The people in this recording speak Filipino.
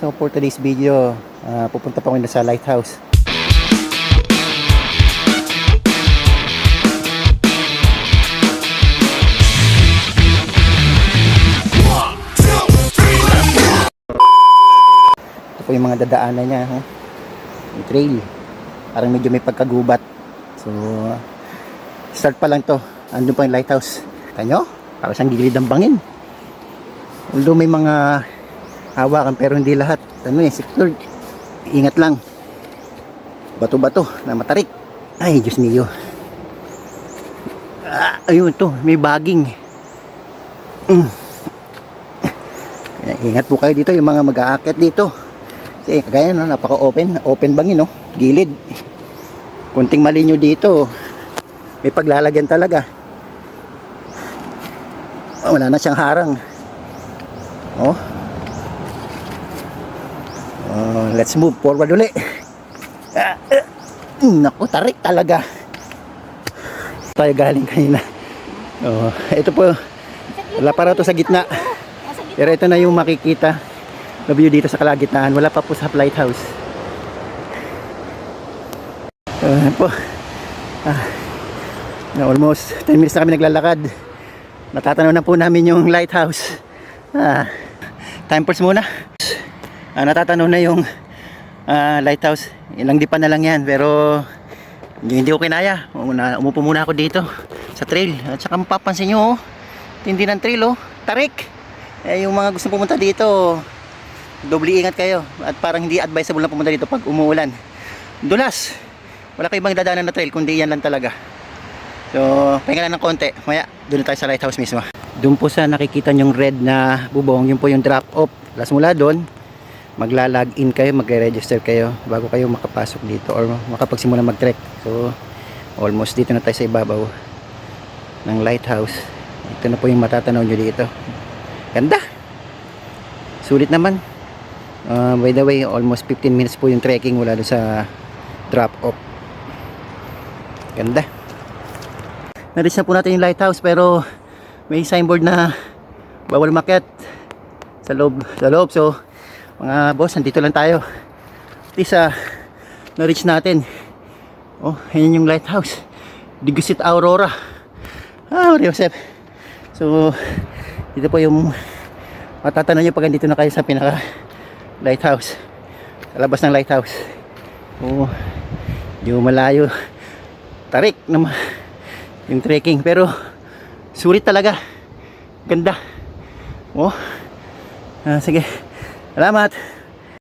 So for today's video, pupunta pa kami sa lighthouse. Ito po yung mga dadaanan niya, yung trail. Parang medyo may pagkagubat. So start pa lang to. Andun pa yung lighthouse. Kanyo? Parang siyang gilid ng bangin. Although may mga hawakan pero hindi lahat. Secured. Ingat lang. Bato-bato na matarik. Ay, Diyos niyo. Ayun to, may baging. Ingat po kayo dito, yung mga mag-aakit dito. Kasi kagaya no, napaka-open. Open bangin, no? Gilid. Kunting mali nyo dito, may paglalagyan talaga. Wala na siyang harang. Let's move forward uli. Naku, tarik talaga. Tayo galing kanina. Ito po, wala para to sa gitna. Pero ito na yung makikita na view dito sa kalagitnaan. Wala pa po sa lighthouse. Po. Almost 10 minutes na kami naglalakad. Natatanaw na po namin yung lighthouse. Time pause muna. Natatanaw na yung lighthouse. Ilang dipa na lang yan. Pero hindi ko kinaya. Umupo muna ako dito sa trail. At saka mapapansin nyo, tindi ng trail, tarik. Yung mga gusto pumunta dito, doble ingat kayo. At parang hindi advisable na pumunta dito pag umuulan. Dulas. Wala kayo ibang dadaanan na trail, kundi yan lang talaga. So, pahinga lang ng konti. Maya, doon tayo sa lighthouse mismo. Doon po sa nakikita nyong red na bubong, yun po yung drop off. Plus mula doon, magla-login kayo, magre-register kayo bago kayo makapasok dito or makapagsimula mag-trek. So, almost dito na tayo sa ibabaw ng lighthouse. Ito na po yung matatanaw nyo dito. Ganda! Sulit naman. By the way, almost 15 minutes po yung trekking mula doon sa drop off. Ganda! Na-reach na po natin yung lighthouse pero may signboard na bawal umakyat sa loob. So mga boss, nandito lang tayo. At least na-reach natin. Ayan yung lighthouse. Digusit Aurora. Joseph. So dito po yung matatanong nyo pag andito na kayo sa pinaka lighthouse. Sa labas ng lighthouse. Yung malayo. Tarik naman yung trekking pero sulit talaga. Ganda. Sige, salamat.